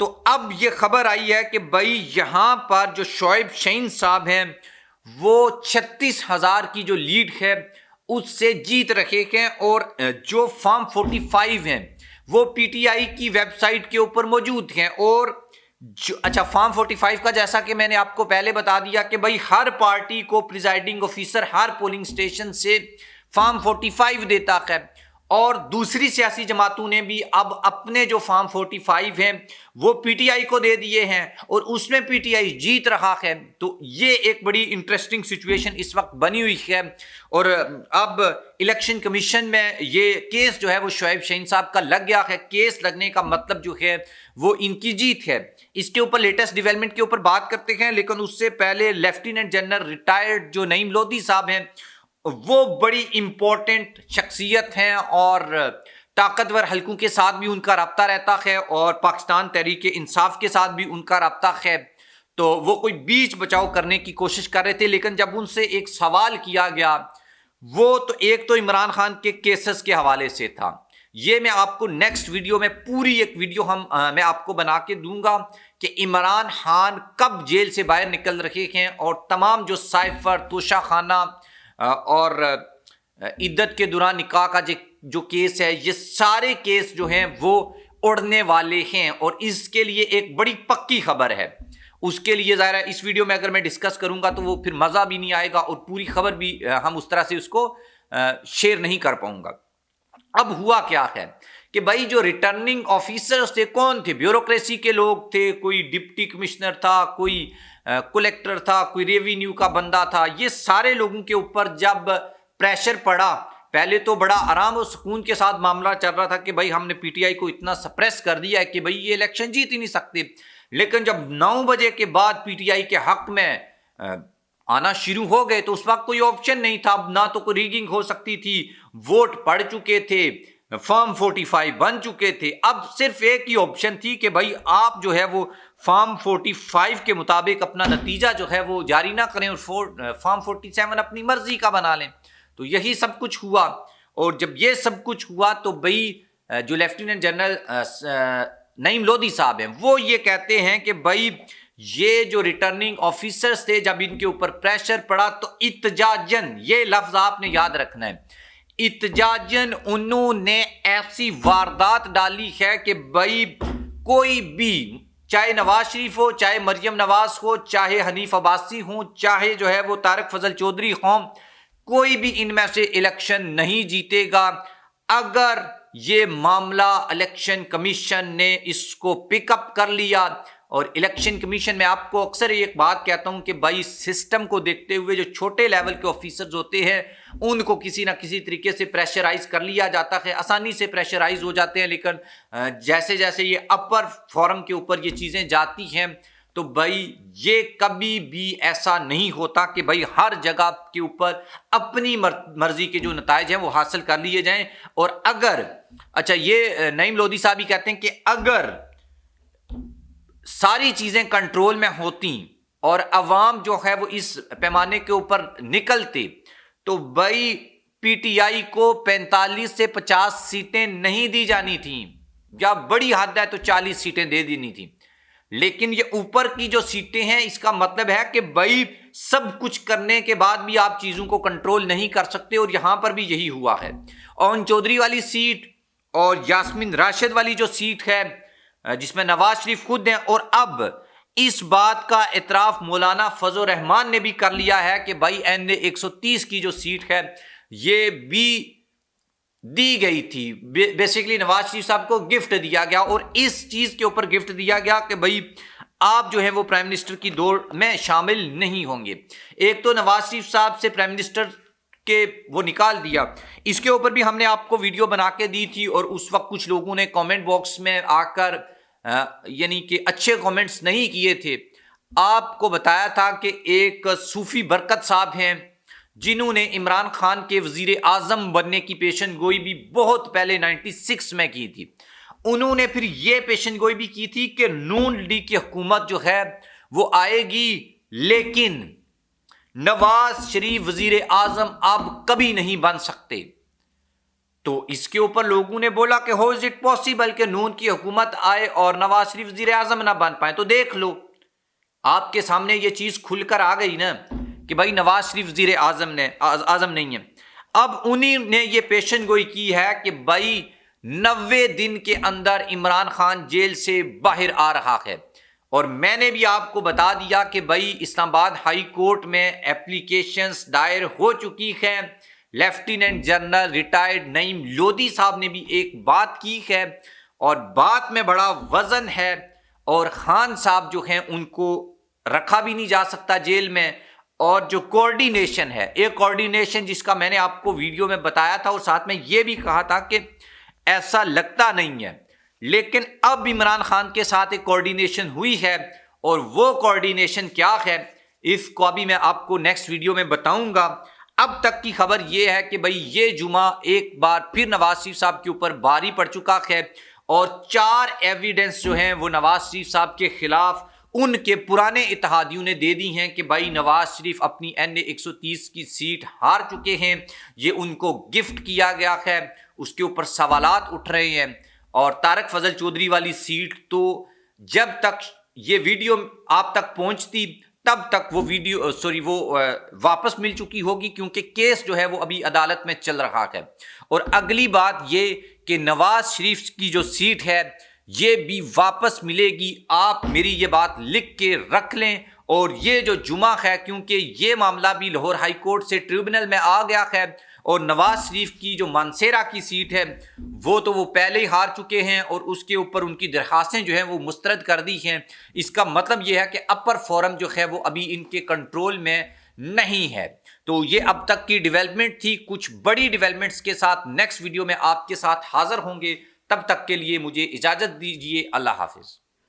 تو اب یہ خبر آئی ہے کہ بھائی یہاں پر جو شعیب شہین صاحب ہیں وہ 36,000 کی جو لیڈ ہے اس سے جیت رہے ہیں، اور جو فارم 45 ہیں وہ پی ٹی آئی کی ویب سائٹ کے اوپر موجود ہیں۔ اور اچھا، فارم 45 کا جیسا کہ میں نے آپ کو پہلے بتا دیا کہ بھائی ہر پارٹی کو پریزائڈنگ آفیسر ہر پولنگ سٹیشن سے فارم 45 دیتا ہے، اور دوسری سیاسی جماعتوں نے بھی اب اپنے جو فارم 45 ہیں وہ پی ٹی آئی کو دے دیے ہیں، اور اس میں پی ٹی آئی جیت رہا ہے۔ تو یہ ایک بڑی انٹرسٹنگ سچویشن اس وقت بنی ہوئی ہے، اور اب الیکشن کمیشن میں یہ کیس جو ہے وہ شعیب شہین صاحب کا لگ گیا ہے۔ کیس لگنے کا مطلب جو ہے وہ ان کی جیت ہے۔ اس کے اوپر لیٹسٹ ڈیولپمنٹ کے اوپر بات کرتے ہیں، لیکن اس سے پہلے لیفٹیننٹ جنرل ریٹائرڈ جو نعیم لودھی صاحب ہیں وہ بڑی امپورٹنٹ شخصیت ہیں، اور طاقتور حلقوں کے ساتھ بھی ان کا رابطہ رہتا ہے، اور پاکستان تحریک انصاف کے ساتھ بھی ان کا رابطہ ہے۔ تو وہ کوئی بیچ بچاؤ کرنے کی کوشش کر رہے تھے، لیکن جب ان سے ایک سوال کیا گیا وہ تو ایک تو عمران خان کے کیسز کے حوالے سے تھا۔ یہ میں آپ کو نیکسٹ ویڈیو میں پوری ایک ویڈیو میں آپ کو بنا کے دوں گا کہ عمران خان کب جیل سے باہر نکل رہے ہیں، اور تمام جو سائفر، توشہ خانہ اور عدت کے دوران نکاح کا جو کیس ہے، یہ سارے کیس جو ہیں وہ اڑنے والے ہیں، اور اس کے لیے ایک بڑی پکی خبر ہے۔ اس کے لیے ظاہر ہے اس ویڈیو میں اگر میں ڈسکس کروں گا تو وہ پھر مزہ بھی نہیں آئے گا، اور پوری خبر بھی ہم اس طرح سے اس کو شیئر نہیں کر پاؤں گا۔ اب ہوا کیا ہے کہ بھائی جو ریٹرننگ آفیسرز تھے کون تھے؟ بیوروکریسی کے لوگ تھے، کوئی ڈپٹی کمشنر تھا، کوئی کلیکٹر تھا، کوئی ریونیو کا بندہ تھا۔ یہ سارے لوگوں کے اوپر جب پریشر پڑا، پہلے تو بڑا آرام و سکون کے ساتھ معاملہ چل رہا تھا کہ بھائی ہم نے پی ٹی آئی کو اتنا سپریس کر دیا ہے کہ بھائی یہ الیکشن جیت ہی نہیں سکتے، لیکن جب 9 بجے کے بعد پی ٹی آئی کے حق میں آنا شروع ہو گئے تو اس وقت کوئی آپشن نہیں تھا، نہ تو کوئی ریگنگ ہو سکتی تھی، ووٹ پڑ چکے تھے، فارم 45 بن چکے تھے۔ اب صرف ایک ہی آپشن تھی کہ بھائی آپ جو ہے وہ فارم 45 کے مطابق اپنا نتیجہ جو ہے وہ جاری نہ کریں، اور فارم 47 اپنی مرضی کا بنا لیں۔ تو یہی سب کچھ ہوا، اور جب یہ سب کچھ ہوا تو بھائی جو لیفٹیننٹ جنرل نعیم لودھی صاحب ہیں وہ یہ کہتے ہیں کہ بھائی یہ جو ریٹرننگ آفیسرز تھے جب ان کے اوپر پریشر پڑا تو احتجاجاً، یہ لفظ آپ نے یاد رکھنا ہے، احتجاجاً انہوں نے ایسی واردات ڈالی ہے کہ بھائی کوئی بھی، چاہے نواز شریف ہو، چاہے مریم نواز ہو، چاہے حنیف عباسی ہوں، چاہے جو ہے وہ طارق فضل چودھری ہوں، کوئی بھی ان میں سے الیکشن نہیں جیتے گا اگر یہ معاملہ الیکشن کمیشن نے اس کو پک اپ کر لیا۔ اور الیکشن کمیشن میں آپ کو اکثر ایک بات کہتا ہوں کہ بھائی سسٹم کو دیکھتے ہوئے جو چھوٹے لیول کے آفیسرز ہوتے ہیں ان کو کسی نہ کسی طریقے سے پریشرائز کر لیا جاتا ہے، آسانی سے پریشرائز ہو جاتے ہیں، لیکن جیسے جیسے یہ اپر فورم کے اوپر یہ چیزیں جاتی ہیں تو بھائی یہ کبھی بھی ایسا نہیں ہوتا کہ بھائی ہر جگہ کے اوپر اپنی مرضی کے جو نتائج ہیں وہ حاصل کر لیے جائیں۔ اور اگر اچھا، یہ نعیم لودھی صاحب ہی کہتے ہیں کہ اگر ساری چیزیں کنٹرول میں ہوتی اور عوام جو ہے وہ اس پیمانے کے اوپر نکلتے تو بھائی پی ٹی آئی کو 45 سے 50 سیٹیں نہیں دی جانی تھیں، یا بڑی حد ہے تو 40 سیٹیں دے دینی تھیں، لیکن یہ اوپر کی جو سیٹیں ہیں اس کا مطلب ہے کہ بھائی سب کچھ کرنے کے بعد بھی آپ چیزوں کو کنٹرول نہیں کر سکتے، اور یہاں پر بھی یہی ہوا ہے۔ اون چودھری والی سیٹ اور یاسمین راشد والی جو سیٹ ہے جس میں نواز شریف خود ہیں، اور اب اس بات کا اعتراف مولانا فضل الرحمان نے بھی کر لیا ہے کہ بھائی NA 130 کی جو سیٹ ہے یہ بھی دی گئی تھی، بیسیکلی نواز شریف صاحب کو گفٹ دیا گیا، اور اس چیز کے اوپر گفٹ دیا گیا کہ بھائی آپ جو ہے وہ پرائم منسٹر کی دوڑ میں شامل نہیں ہوں گے۔ ایک تو نواز شریف صاحب سے پرائم منسٹر کے وہ نکال دیا، اس کے اوپر بھی ہم نے آپ کو ویڈیو بنا کے دی تھی، اور اس وقت کچھ لوگوں نے کامنٹ باکس میں آ کر یعنی کہ اچھے کامنٹس نہیں کیے تھے۔ آپ کو بتایا تھا کہ ایک صوفی برکت صاحب ہیں جنہوں نے عمران خان کے وزیر اعظم بننے کی پیشن گوئی بھی بہت پہلے 96 میں کی تھی، انہوں نے پھر یہ پیشن گوئی بھی کی تھی کہ نون لیگ کی حکومت جو ہے وہ آئے گی، لیکن نواز شریف وزیر اعظم اب کبھی نہیں بن سکتے۔ تو اس کے اوپر لوگوں نے بولا کہ ہاؤ از اٹ پاسبل کہ نون کی حکومت آئے اور نواز شریف وزیر اعظم نہ بن پائے؟ تو دیکھ لو، آپ کے سامنے یہ چیز کھل کر آ گئی نا کہ بھائی نواز شریف وزیر اعظم نہیں ہے۔ اب انہی نے یہ پیشن گوئی کی ہے کہ بھائی 90 دن کے اندر عمران خان جیل سے باہر آ رہا ہے، اور میں نے بھی آپ کو بتا دیا کہ بھائی اسلام آباد ہائی کورٹ میں اپلیکیشنز دائر ہو چکی ہیں۔ لیفٹیننٹ جنرل ریٹائرڈ نعیم لودھی صاحب نے بھی ایک بات کی ہے، اور بات میں بڑا وزن ہے، اور خان صاحب جو ہیں ان کو رکھا بھی نہیں جا سکتا جیل میں۔ اور جو کوارڈینیشن ہے، ایک کوارڈینیشن جس کا میں نے آپ کو ویڈیو میں بتایا تھا، اور ساتھ میں یہ بھی کہا تھا کہ ایسا لگتا نہیں ہے، لیکن اب عمران خان کے ساتھ ایک کوارڈینیشن ہوئی ہے، اور وہ کوارڈینیشن کیا ہے اس کو ابھی میں آپ کو نیکسٹ ویڈیو میں بتاؤں گا۔ اب تک کی خبر یہ ہے کہ بھئی یہ جمعہ ایک بار پھر نواز شریف صاحب کے اوپر بھاری پڑ چکا ہے، اور 4 ایویڈنس جو ہیں وہ نواز شریف صاحب کے خلاف ان کے پرانے اتحادیوں نے دے دی ہیں کہ بھائی نواز شریف اپنی NA 130 کی سیٹ ہار چکے ہیں، یہ ان کو گفٹ کیا گیا ہے، اس کے اوپر سوالات اٹھ رہے ہیں۔ اور طارق فضل چودھری والی سیٹ تو جب تک یہ ویڈیو آپ تک پہنچتی تب تک وہ واپس مل چکی ہوگی، کیونکہ کیس جو ہے وہ ابھی عدالت میں چل رہا ہے۔ اور اگلی بات یہ کہ نواز شریف کی جو سیٹ ہے یہ بھی واپس ملے گی، آپ میری یہ بات لکھ کے رکھ لیں۔ اور یہ جو جمعہ ہے، کیونکہ یہ معاملہ بھی لاہور ہائی کورٹ سے ٹریبونل میں آ گیا ہے، اور نواز شریف کی جو مانسیرا کی سیٹ ہے وہ پہلے ہی ہار چکے ہیں، اور اس کے اوپر ان کی درخواستیں جو ہیں وہ مسترد کر دی ہیں۔ اس کا مطلب یہ ہے کہ اپر فورم جو ہے وہ ابھی ان کے کنٹرول میں نہیں ہے۔ تو یہ اب تک کی ڈیولپمنٹ تھی، کچھ بڑی ڈیولپمنٹس کے ساتھ نیکسٹ ویڈیو میں آپ کے ساتھ حاضر ہوں گے۔ تب تک کے لیے مجھے اجازت دیجیے، اللہ حافظ۔